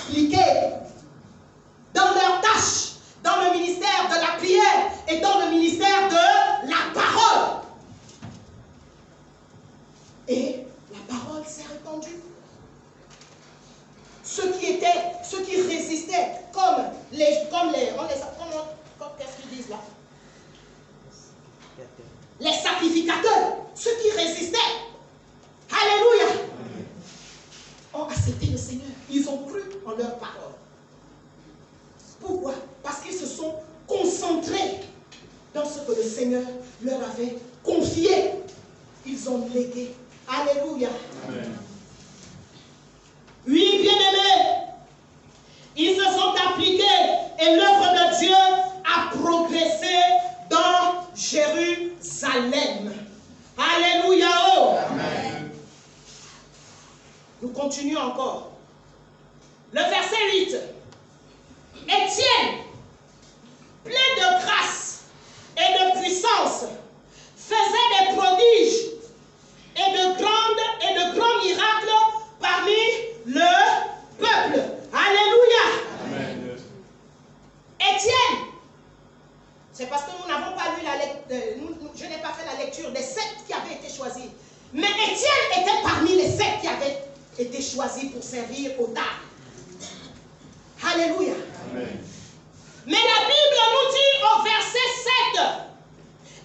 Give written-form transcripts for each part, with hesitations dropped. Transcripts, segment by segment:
appliquer dans leurs tâches, dans le ministère de la prière et dans le ministère de la parole. Et la parole s'est répandue. Ceux qui résistaient, qu'est-ce qu'ils disent là? Les sacrificateurs, ceux qui résistaient, alléluia, ont accepté le Seigneur. Ils ont cru en leur parole. Pourquoi? Parce qu'ils se sont concentrés dans ce que le Seigneur leur avait confié. Ils ont légué. Alléluia. Amen. Oui, bien-aimés, ils se sont appliqués et l'œuvre de Dieu a progressé dans Jérusalem. Alléluia. Oh. Amen. Nous continuons encore. Le verset 8. Étienne, plein de grâce et de puissance, faisait des prodiges et de grands miracles parmi le peuple. Alléluia. Amen. Étienne, c'est parce que nous n'avons pas lu je n'ai pas fait la lecture des 7 qui avaient été choisis. Mais Étienne était parmi les 7 qui avaient été choisis pour servir au table. Alléluia. Amen. Mais la Bible nous dit au verset 7,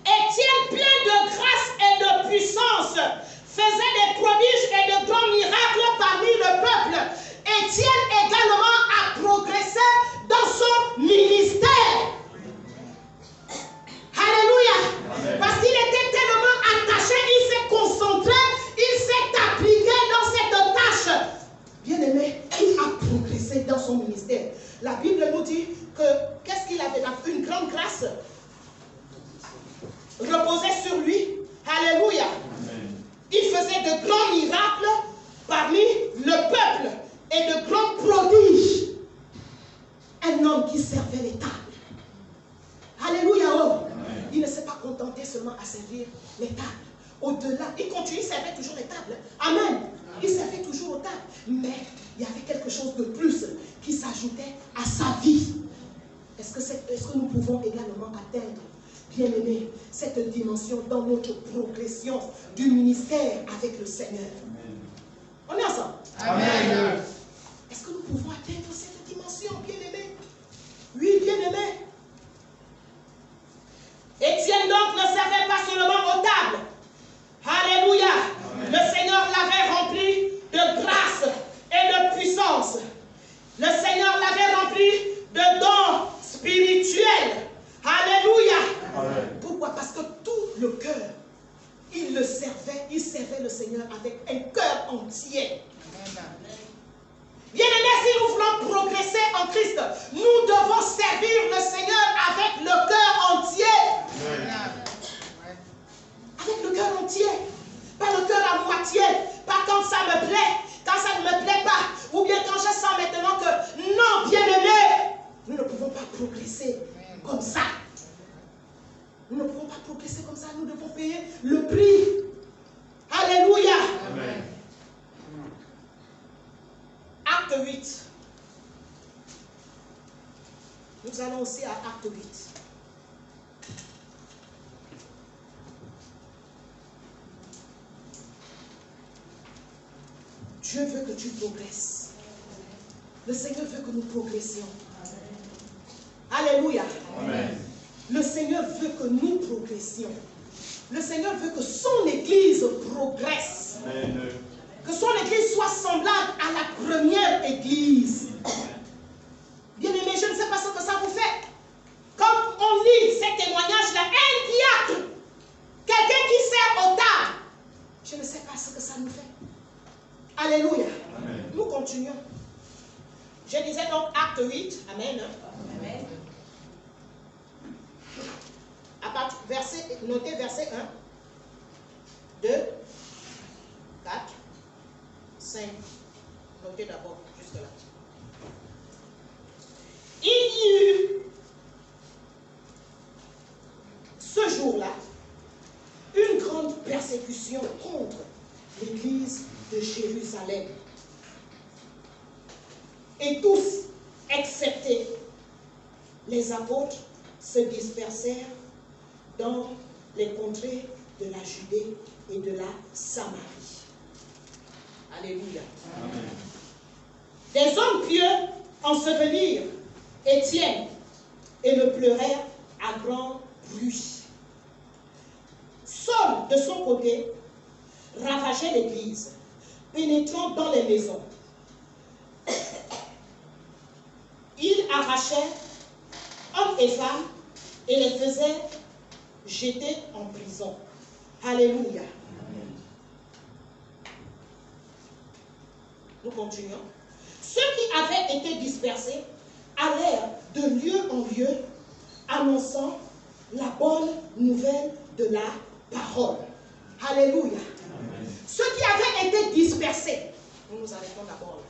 Étienne, plein de grâce et de puissance, faisait des prodiges et de grands miracles parmi le peuple. Étienne également a progressé dans son ministère. Alléluia. Amen. Parce qu'il était tellement attaché, il s'est concentré, il s'est appliqué dans cette tâche. Bien-aimé, il a progressé dans son ministère. La Bible nous dit que, qu'est-ce qu'il avait? Une grande grâce reposait sur lui. Alléluia. Amen. Il faisait de grands miracles parmi le peuple et de grands prodiges. Un homme qui servait les tables. Alléluia. Oh. Il ne s'est pas contenté seulement à servir les tables. Au-delà, il continue, il servait toujours les tables. Amen. Il servait toujours aux tables. Mais il y avait quelque chose de plus qui s'ajoutait à sa vie. Est-ce que nous pouvons également atteindre, bien-aimés, cette dimension dans notre progression du ministère avec le Seigneur? Amen. On est ensemble? Amen. Est-ce que nous pouvons atteindre cette dimension, bien-aimés? Oui, bien-aimés. Étienne donc ne servait pas seulement aux tables. Alléluia. Amen. Le Seigneur l'avait rempli de grâce et de puissance. Le Seigneur l'avait rempli de dons spirituels. Alléluia. Amen. Pourquoi? Parce que tout le cœur, il servait le Seigneur avec un cœur entier. Bien-aimés, si nous voulons progresser en Christ, nous devons servir le Seigneur avec le cœur entier. Avec le cœur entier. Pas le cœur à moitié. Pas quand ça me plaît, quand ça ne me plaît pas. Ou bien quand je sens maintenant que, non, bien-aimés, nous ne pouvons pas progresser comme ça. Nous ne pouvons pas progresser comme ça. Nous devons payer le prix. Alléluia. Amen. Acte 8. Nous allons aussi à Acte 8. Dieu veut que tu progresses. Le Seigneur veut que nous progressions. Alléluia. Amen. Le Seigneur veut que nous progressions. Le Seigneur veut que son Église progresse. Amen. Que son Église soit semblable à la première Église. Bien-aimés, je ne sais pas ce que ça vous fait. Comme on lit ces témoignages-là, un diacre, quelqu'un qui sert au table, je ne sais pas ce que ça nous fait. Alléluia. Amen. Nous continuons. Je disais donc acte 8. Amen. Amen. À partir notez verset 1, 2, 4, 5. Notez d'abord jusque là. Il y eut ce jour-là une grande persécution contre l'église de Jérusalem. Et tous, excepté les apôtres, se dispersèrent dans les contrées de la Judée et de la Samarie. Alléluia. Amen. Des hommes pieux ensevelirent Étienne et le pleurèrent à grand bruit. Saul, de son côté, ravageait l'église, pénétrant dans les maisons. Il arrachait hommes et femmes et les faisait jeter en prison. Alléluia. Nous continuons. Ceux qui avaient été dispersés allèrent de lieu en lieu, annonçant la bonne nouvelle de la parole. Alléluia. Amen. Ceux qui avaient été dispersés, nous arrêtons d'abord là.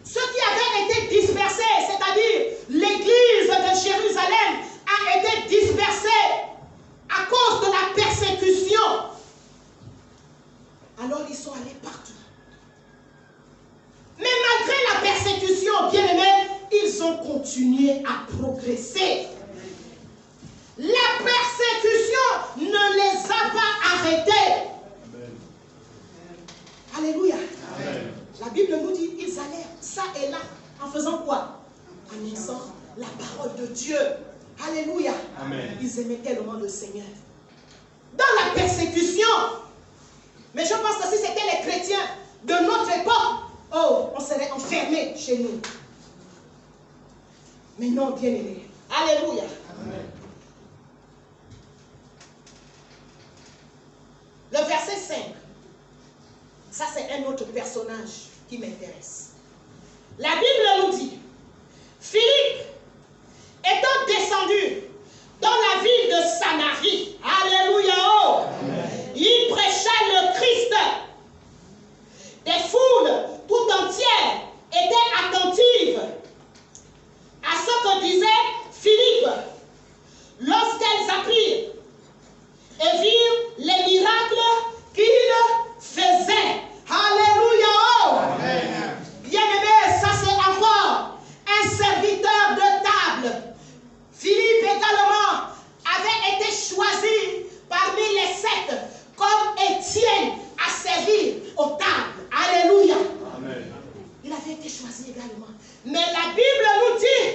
Ceux qui avaient été dispersés, c'est-à-dire l'église de Jérusalem a été dispersée à cause de la persécution. Alors ils sont allés partout. Mais malgré la persécution, bien-aimés, ils ont continué à progresser. La persécution ne les a pas arrêtés. Amen. Alléluia. Amen. La Bible nous dit, ils allèrent ça et là, en faisant quoi? Annonçant la parole de Dieu. Alléluia. Amen. Ils aimaient tellement le Seigneur. Dans la persécution, mais je pense que si c'était les chrétiens de notre époque, oh, on serait enfermés chez nous. Mais non, bien-aimés. Alléluia. Amen. Le verset 5. Ça, c'est un autre personnage qui m'intéresse. La Bible nous dit, Philippe, étant descendu dans la ville de Samarie, alléluia, oh, il prêcha le Christ. Des foules tout entières étaient attentives à ce que disait Philippe lorsqu'elles apprirent et virent les miracles qu'il faisait. Alléluia. Bien-aimé, ça c'est encore un serviteur de table. Philippe également avait été choisi parmi les 7 comme Étienne à servir aux tables. Alléluia. Amen. Il avait été choisi également. Mais la Bible nous dit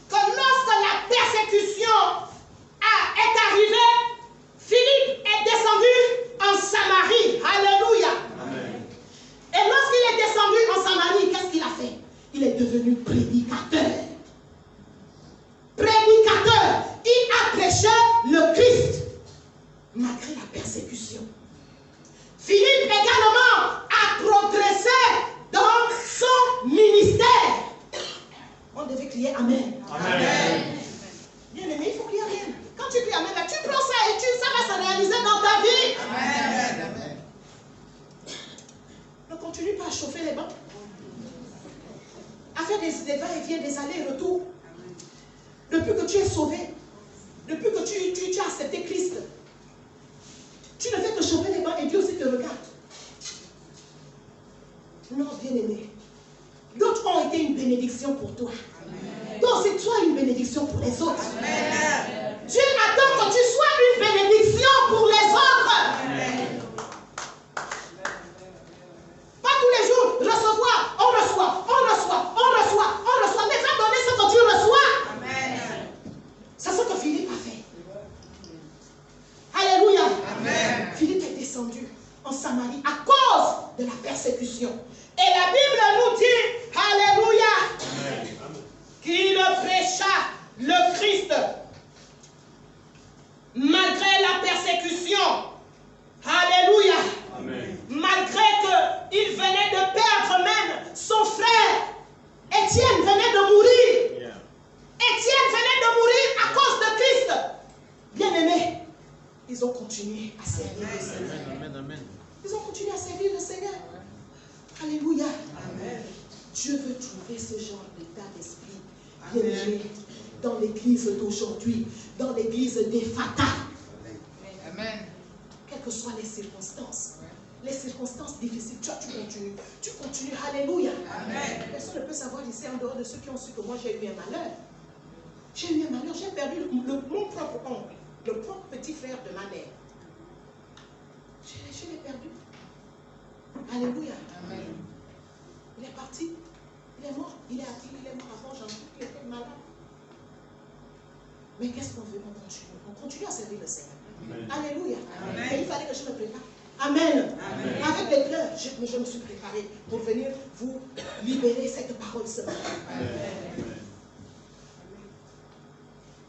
que lorsque la persécution est arrivée, Philippe est descendu en Samarie. Alléluia. Amen. Et lorsqu'il est descendu en Samarie, qu'est-ce qu'il a fait? Il est devenu prédicateur. Prédicateur. Il a prêché le Christ malgré la persécution. Philippe également a progressé dans son ministère. On devait crier Amen. Amen. Bien aimé, il faut crier Amen. Quand tu cries Amen, tu prends ça et ça va se réaliser dans ta vie. Amen. Amen. Ne continue pas à chauffer les bancs, à faire des va-et-vient, des allers-retours. Depuis que tu es sauvé, depuis que tu as accepté Christ, tu ne fais que chauffer les bancs et Dieu aussi te regarde. Non, bien-aimé. D'autres ont été une bénédiction pour toi. Donc c'est toi une bénédiction pour les autres. Amen. Dieu attend que tu sois une bénédiction pour les autres. Amen. Pas tous les jours recevoir, on reçoit, on reçoit, on reçoit, on reçoit. Mais va donner ce que tu reçois. Amen. C'est ce que Philippe a fait. Alléluia. Amen. Philippe est descendu en Samarie à cause de la persécution. Et la Bible nous dit, alléluia, qu'il prêcha le Christ malgré la persécution. Alléluia. Amen. Malgré qu'il venait de perdre même son frère. Étienne venait de mourir. Yeah. Étienne venait de mourir à cause de Christ. Bien-aimés, ils ont continué à servir le Seigneur. Amen, amen. Ils ont continué à servir le Seigneur. Alléluia. Amen. Dieu veut trouver ce genre d'état d'esprit bien-aimé dans l'église d'aujourd'hui, dans l'église d'Ephata. Amen. Quelles que soient les circonstances difficiles, tu continues. Tu continues. Alléluia. Amen. Personne ne en dehors de ceux qui ont su que moi j'ai eu un malheur. J'ai eu un malheur, j'ai perdu mon propre oncle, le propre petit frère de ma mère. Je l'ai perdu. Alléluia. Amen. Il est parti, il est mort, il est mort avant, j'en suis, il était malade. Mais qu'est-ce qu'on veut? On continue à servir le Seigneur. Amen. Alléluia. Amen. Et il fallait que je me prépare. Amen. Amen. Avec les pleurs, je me suis préparé pour venir vous libérer cette parole ce matin.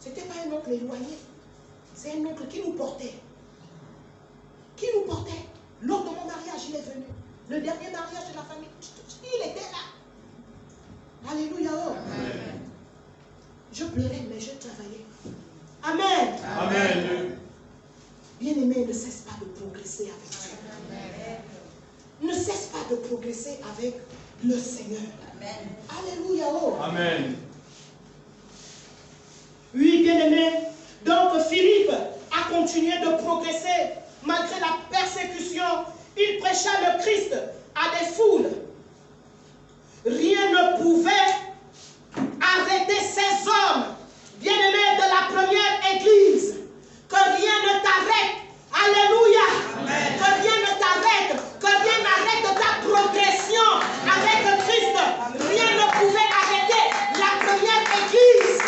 Ce n'était pas un oncle éloigné. C'est un oncle qui nous portait. Qui nous portait. Lors de mon mariage, il est venu. Le dernier mariage de la famille, il était là. Alléluia. Oh. Amen. Je pleurais, mais je travaillais. Amen. Amen. Bien-aimé, ne cesse pas de progresser avec Dieu. Amen. Ne cesse pas de progresser avec le Seigneur. Amen. Alléluia. Oh. Amen. Oui, bien-aimé. Donc, Philippe a continué de progresser malgré la persécution. Il prêcha le Christ à des foules. Rien ne pouvait arrêter ces hommes, bien-aimés de la première église. Que rien ne t'arrête. Alléluia. Amen. Que rien ne t'arrête. Que rien n'arrête ta progression avec Christ. Rien ne pouvait arrêter la première église.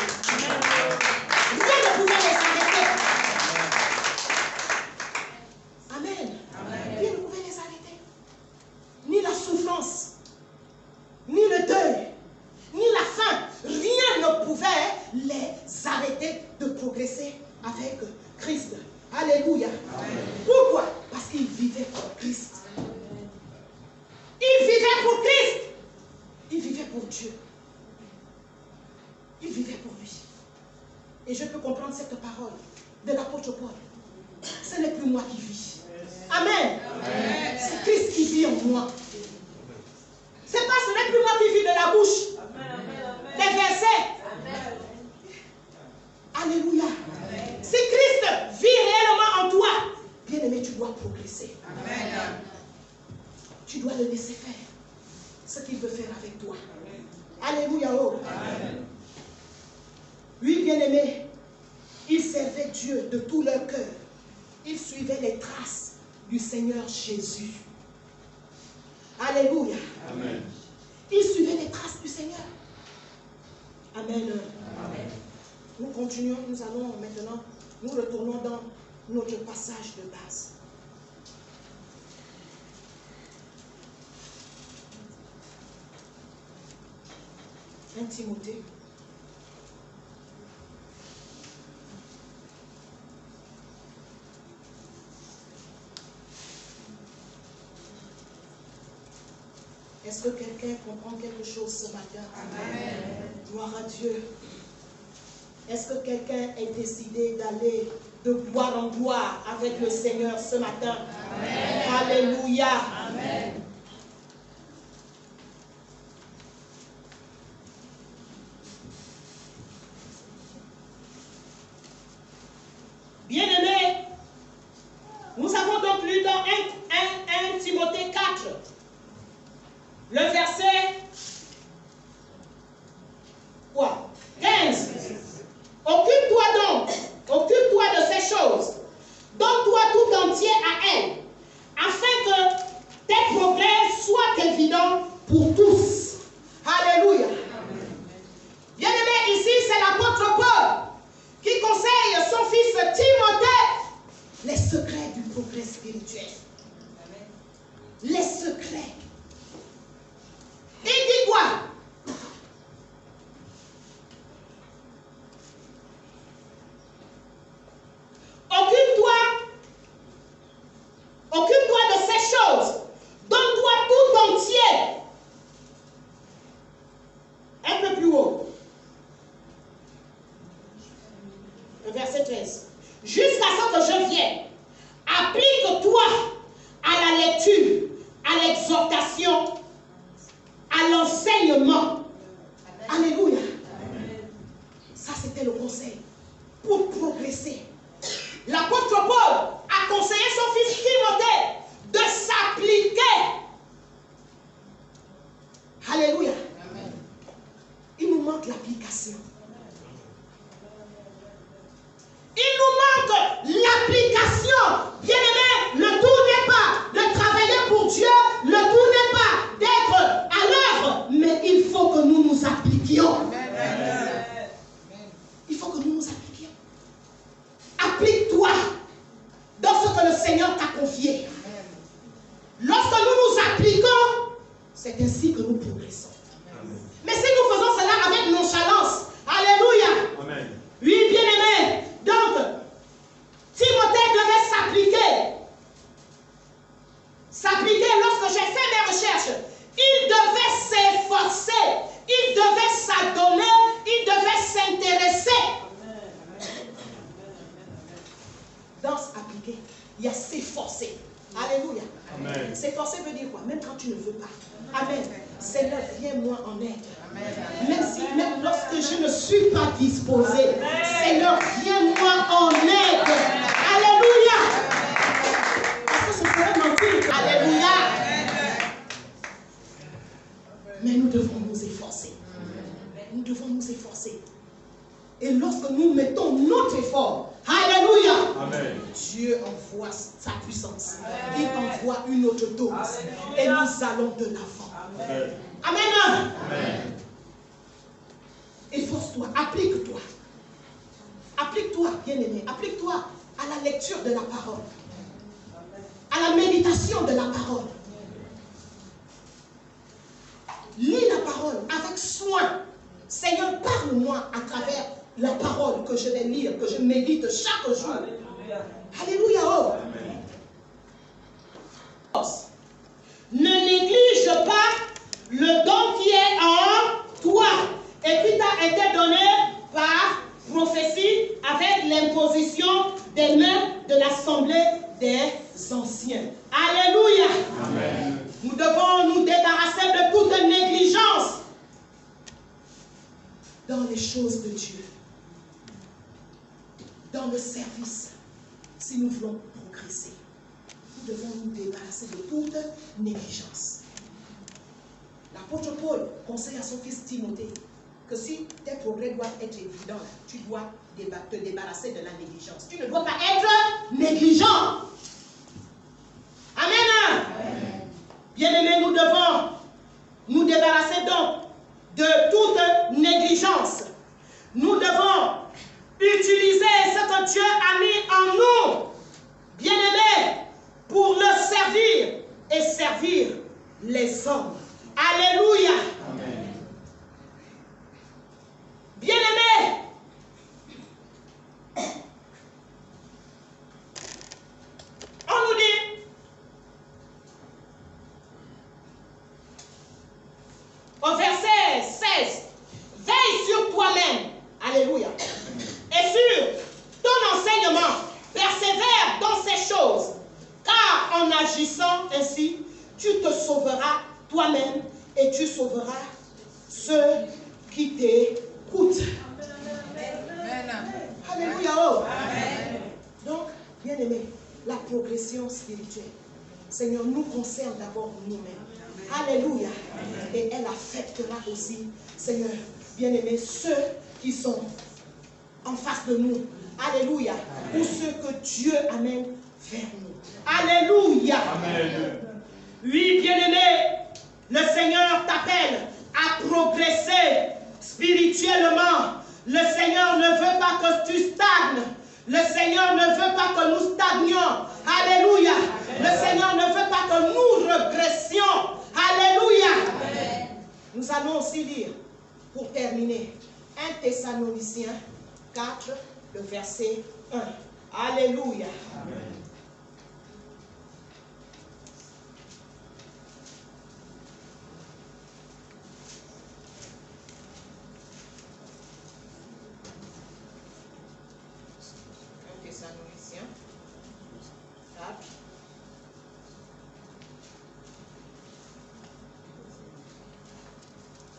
Rien ne pouvait les arrêter. Amen. Amen. Rien ne pouvait les arrêter. Ni la souffrance, ni le deuil, ni la faim. Rien ne pouvait les arrêter de progresser avec Christ. Alléluia. Amen. Pourquoi? Parce qu'ils vivaient pour Christ. Ils vivaient pour Christ. Ils vivaient pour Dieu. Ils vivaient pour lui. Et je peux comprendre cette parole de l'apôtre Paul. Ce n'est plus moi qui vis. Amen. Amen. C'est Christ qui vit en moi. Ce n'est plus moi qui vis de la bouche. Amen. Des versets. Amen. Alléluia. Amen. Si Christ vit réellement en toi, bien-aimé, tu dois progresser. Amen. Tu dois le laisser faire ce qu'il veut faire avec toi. Amen. Alléluia. Oh. Amen. Oui, bien-aimé, ils servaient Dieu de tout leur cœur. Ils suivaient les traces du Seigneur Jésus. Alléluia. Amen. Ils suivaient les traces du Seigneur. Amen. Amen. Nous continuons, nous allons maintenant, nous retournons dans notre passage de base. Timothée. Est-ce que quelqu'un comprend quelque chose ce matin? Amen. Gloire à Dieu. Est-ce que quelqu'un est décidé d'aller de gloire en gloire avec le Seigneur ce matin? Amen. Alléluia. Amen. Bien-aimés, nous avons donc lu dans 1 Timothée 4, le verset quoi? 15. Occupe-toi de ces choses. Donne-toi tout entier à elle, afin que tes progrès soient évidents pour tous. Alléluia. Bien-aimé, ici c'est l'apôtre Paul qui conseille son fils Timothée les secrets du progrès spirituel. Les secrets. Il dit quoi? Occupe-toi de ces choses. Donne-toi tout entier. Un peu plus haut. Le verset 13. Jusqu'à ce que je vienne. Applique-toi à la lecture, à l'exhortation, à l'enseignement. Alléluia. Ça, c'était le conseil pour progresser. L'apôtre Paul a conseillé son fils Timothée de s'appliquer. Alléluia. manque l'application. Il nous manque l'application. Bien-aimé, le tout n'est pas de travailler pour Dieu, le tout n'est pas d'être à l'œuvre, mais il faut que nous nous appliquions. Il faut que nous nous appliquions. Applique-toi dans ce que le Seigneur t'a confié. Lorsque nous nous appliquons, c'est ainsi que nous progressons. Mais si nous faisons cela avec nonchalance, alléluia. Amen. Oui, bien-aimé. Donc, Timothée devait s'appliquer. S'appliquer lorsque j'ai fait mes recherches. Il devait s'efforcer. Il devait s'adonner. Il devait s'intéresser. Dans s'appliquer, il y a s'efforcer. Alléluia. Amen. S'efforcer veut dire quoi? Même quand tu ne veux pas. Amen. Seigneur, viens-moi en aide. Amen. Même lorsque je ne suis pas disposé, Seigneur, viens-moi en aide. Alléluia. Parce que ce serait mentir. Alléluia. Mais nous devons nous efforcer. Nous devons nous efforcer. Et lorsque nous mettons notre effort, alléluia, amen, Dieu envoie sa puissance. Amen. Il envoie une autre dose. Amen. Et nous allons de l'avant. Amen. Amen. Amen. Efforce-toi, applique-toi. Applique-toi, bien-aimé. Applique-toi à la lecture de la parole. À la méditation de la parole. Lis la parole avec soin. Seigneur, parle-moi à travers la parole que je vais lire, que je médite chaque jour. Alléluia. Alléluia. Oh. Amen. Ne néglige pas le don qui est en toi et qui t'a été donné par prophétie avec l'imposition des mains de l'assemblée des anciens. Alléluia. Amen. Nous devons nous débarrasser de toute négligence dans les choses de Dieu. Dans le service, si nous voulons progresser, nous devons nous débarrasser de toute négligence. L'apôtre Paul conseille à son fils Timothée que si tes progrès doivent être évidents, tu dois te débarrasser de la négligence. Tu ne dois pas être négligent. Amen. Amen. Bien-aimés, nous devons nous débarrasser donc de toute négligence. Nous devons utiliser ce que Dieu a mis en nous, bien-aimés, pour le servir et servir les hommes. Alléluia. Amen. Bien-aimés, on nous dit au verset 16, veille sur toi-même. Alléluia. Et sur ton enseignement, persévère dans ces choses, car en agissant ainsi, tu te sauveras toi-même et tu sauveras ceux qui t'écoutent. Alléluia. Oh. Amen. Donc, bien aimé, la progression spirituelle, Seigneur, nous concerne d'abord nous-mêmes. Alléluia. Amen. Et elle affectera aussi, Seigneur, bien aimé, ceux qui sont en face de nous. Alléluia. Amen. Ou ceux que Dieu amène vers nous. Alléluia. Amen. Oui, bien-aimé, le Seigneur t'appelle à progresser spirituellement. Le Seigneur ne veut pas que tu stagnes. Le Seigneur ne veut pas que nous stagnions. Alléluia. Amen. Le Seigneur ne veut pas que nous regressions. Alléluia. Amen. Nous allons aussi lire, pour terminer, 1 Thessaloniciens 4, le verset 1. Alléluia. Amen. Thessaloniciens 4.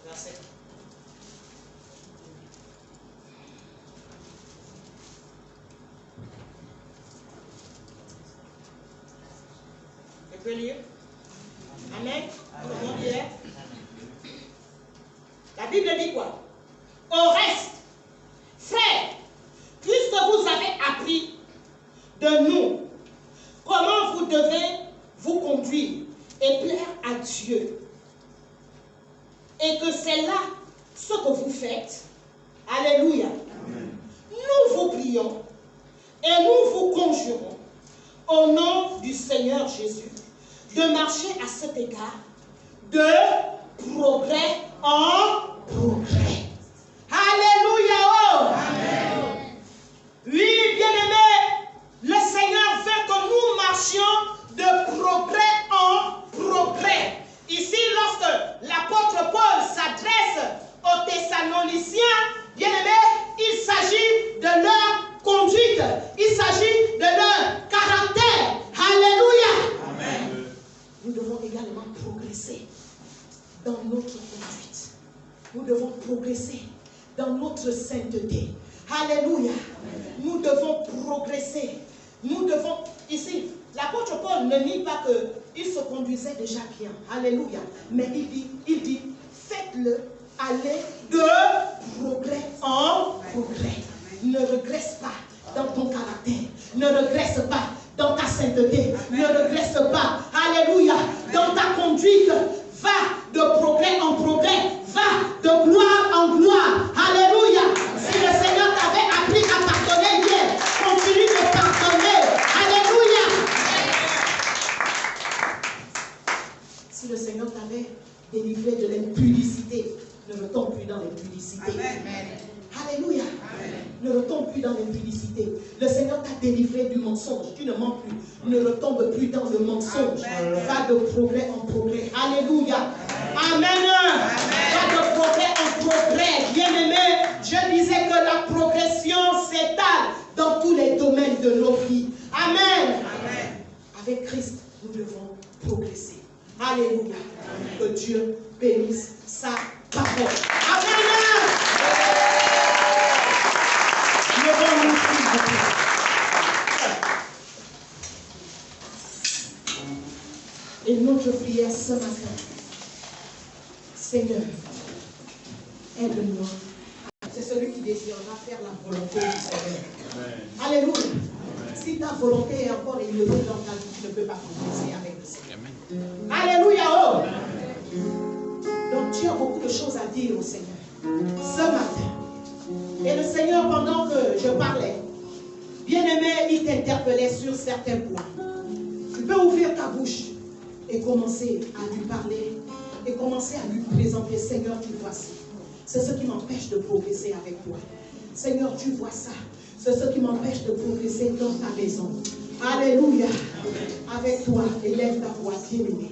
Verset. Je peux lire? Amen. Comment dire? La Bible dit quoi? Au reste, frères, puisque vous avez appris de nous comment vous devez vous conduire et plaire à Dieu, et que c'est là ce que vous faites, alléluia, nous vous prions et nous vous conjurons au nom du Seigneur Jésus de marcher à cet égard de progrès en progrès. Alléluia. Oh. Amen. Oui, bien-aimés, le Seigneur veut que nous marchions de progrès en progrès. Ici, lorsque l'apôtre Paul s'adresse aux Thessaloniciens, bien-aimés, il s'agit de leur conduite, il s'agit de leur caractère. Alléluia. Amen. Nous devons également progresser dans notre conduite. Nous devons progresser dans notre sainteté. Alléluia. Amen. Nous devons progresser. Nous devons, ici, l'apôtre Paul ne nie pas qu'il se conduisait déjà bien. Alléluia. Mais il dit, faites-le aller de progrès en progrès. Ne regresse pas dans ton caractère. Ne regresse pas dans ta sainteté. Ne regresse pas. Alléluia. Dans ta conduite, va de progrès en progrès. Va de gloire en gloire. Alléluia. Si le Seigneur t'avait appris à pardonner hier, continue de pardonner. Alléluia. Si le Seigneur t'avait délivré de l'impudicité, ne retombe plus dans l'impudicité. Alléluia. Ne retombe plus dans l'impudicité. Le Seigneur t'a délivré du mensonge. Tu ne mens plus. Ne retombe plus dans le mensonge. Va de progrès en progrès. Alléluia. Amen. Va de progrès en progrès. Bien-aimé, je disais que la progression s'étale dans tous les domaines de nos vies. Amen. Avec Christ, nous devons progresser. Alléluia. Que Dieu bénisse sa parole. Amen. Et notre prière ce matin, Seigneur, aide-moi. C'est celui qui désirera faire la volonté du Seigneur. Alléluia. Si ta volonté est encore élevée dans ta vie, tu ne peux pas progresser avec le Seigneur. Alléluia. Oh. Donc tu as beaucoup de choses à dire au Seigneur ce matin. Et le Seigneur, pendant que je parlais, bien-aimé, il t'interpellait sur certains points. Tu peux ouvrir ta bouche et commencer à lui parler et commencer à lui présenter. Seigneur, tu vois ça. C'est ce qui m'empêche de progresser avec toi. Seigneur, tu vois ça. C'est ce qui m'empêche de progresser dans ta maison. Alléluia. Avec toi, élève ta voix, bien-aimé.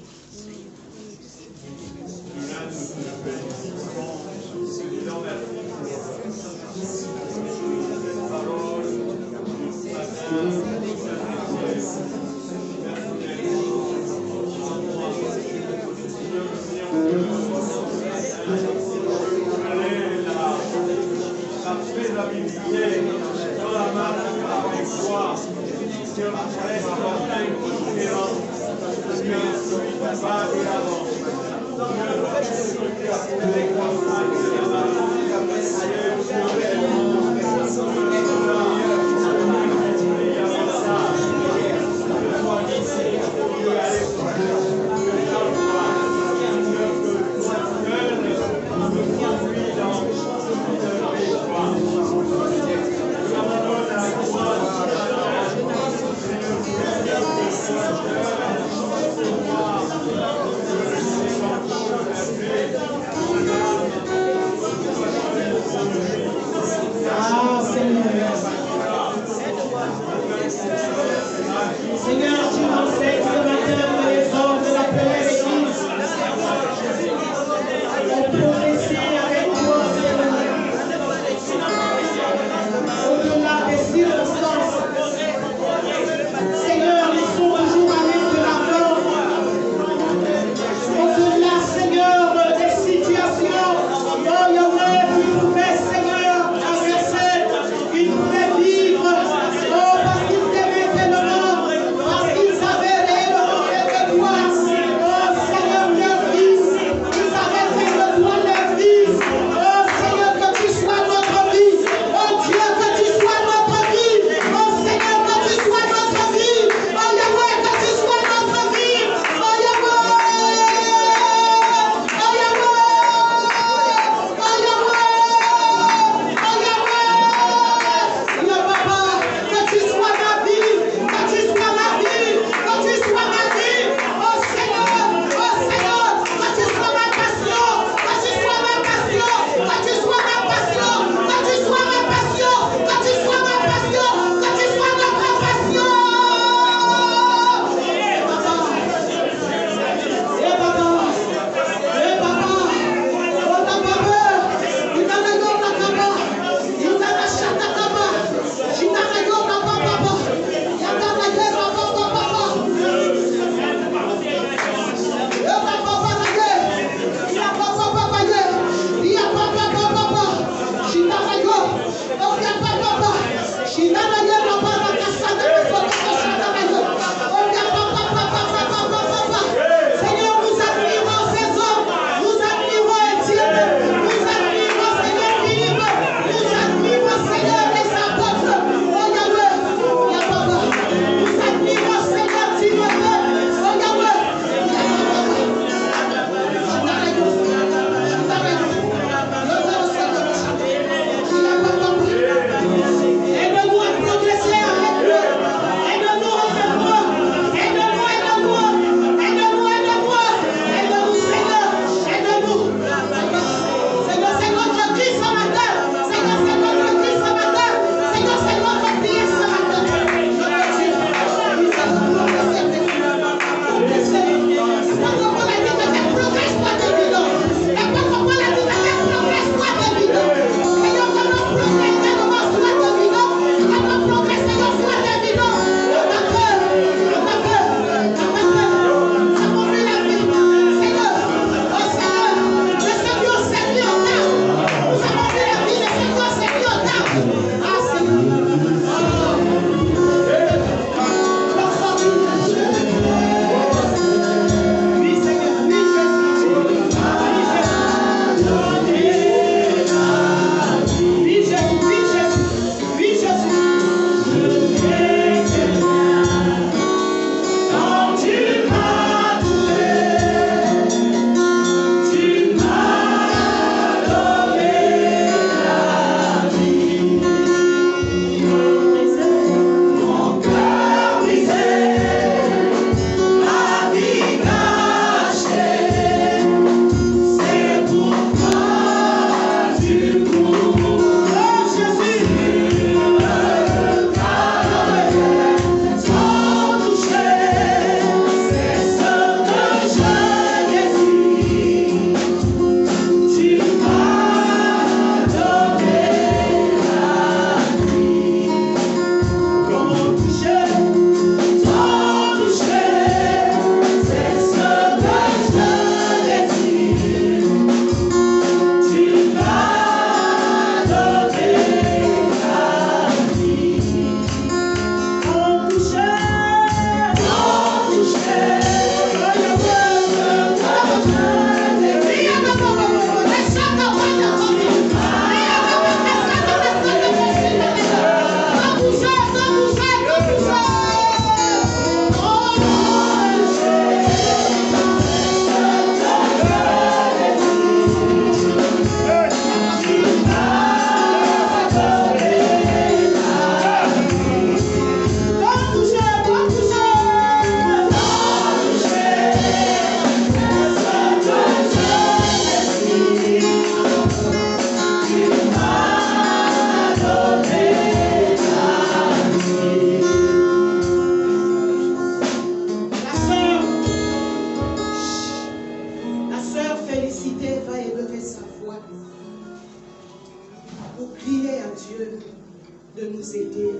Priez à Dieu de nous aider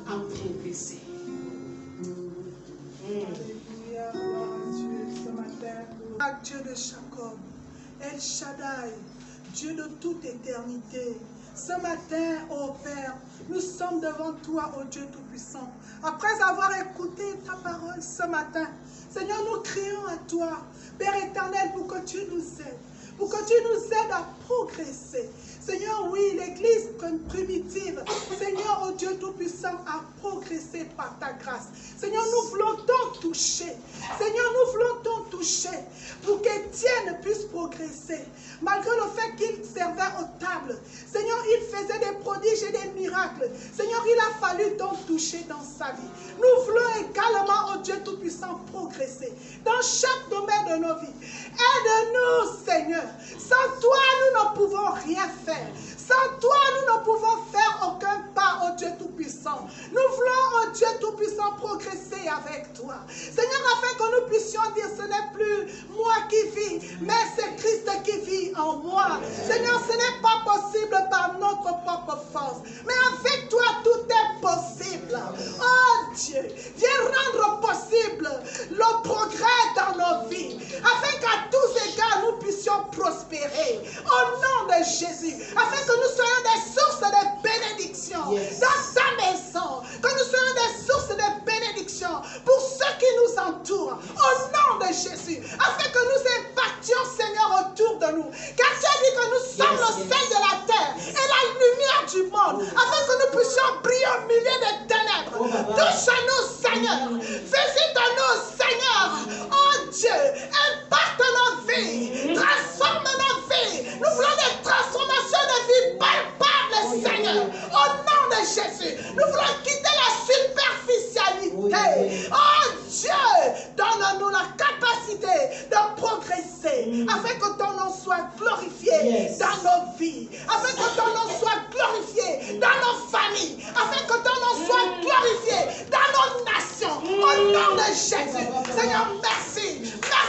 à progresser. Alléluia, gloire à Dieu ce matin. Dieu de Jacob, El Shaddai, Dieu de toute éternité. Ce matin, ô Père, nous sommes devant toi, ô Dieu Tout-Puissant. Après avoir écouté ta parole ce matin, Seigneur, nous crions à toi, Père éternel, pour que tu nous aides. Pour que tu nous aides à progresser. Seigneur, oui, l'Église primitive, Seigneur, oh Dieu Tout-Puissant, a progressé par ta grâce. Seigneur, nous voulons t'en toucher. Seigneur, nous voulons t'en toucher pour qu'Étienne puisse progresser. Malgré le fait qu'il servait aux tables, Seigneur, il faisait des prodiges et des miracles. Seigneur, il a fallu t'en toucher dans sa vie. Nous voulons également, oh Dieu Tout-Puissant, progresser dans chaque domaine de nos vies. Aide-nous, Seigneur. Sans toi, nous ne pouvons rien faire. Sans toi, nous ne pouvons faire aucun pas, oh Dieu Tout-Puissant. Nous voulons, oh Dieu Tout-Puissant, progresser avec toi. Seigneur, afin que nous puissions dire, ce n'est plus moi qui vis, mais c'est Christ qui vit en moi. Seigneur, ce n'est pas possible par notre propre force, mais avec toi, tout est possible. Oh Dieu, viens rendre possible le progrès dans nos vies, afin qu'à tous égards, nous puissions prospérer. Au nom de Jésus, afin que nous soyons des sources de bénédiction dans ta maison, que nous soyons des sources de bénédiction pour ceux qui nous entourent, au nom de Jésus, afin que nous impactions, Seigneur, autour de nous, car tu as dit que nous sommes le sel de la terre et la lumière du monde, afin que nous puissions briller au milieu des ténèbres. Touche-nous, Seigneur, visite-nous, Seigneur, oh Dieu, impacte nos vies, transforme nos vies. Nous voulons des transformations de vie palpables, Seigneur, au nom de Jésus. Nous voulons quitter la superficialité. Oh Dieu, donne-nous la capacité de progresser, afin que ton nom soit glorifié dans nos vies, afin que ton nom soit glorifié dans nos familles, afin que ton nom soit glorifié dans nos nations, au nom de Jésus. Seigneur, merci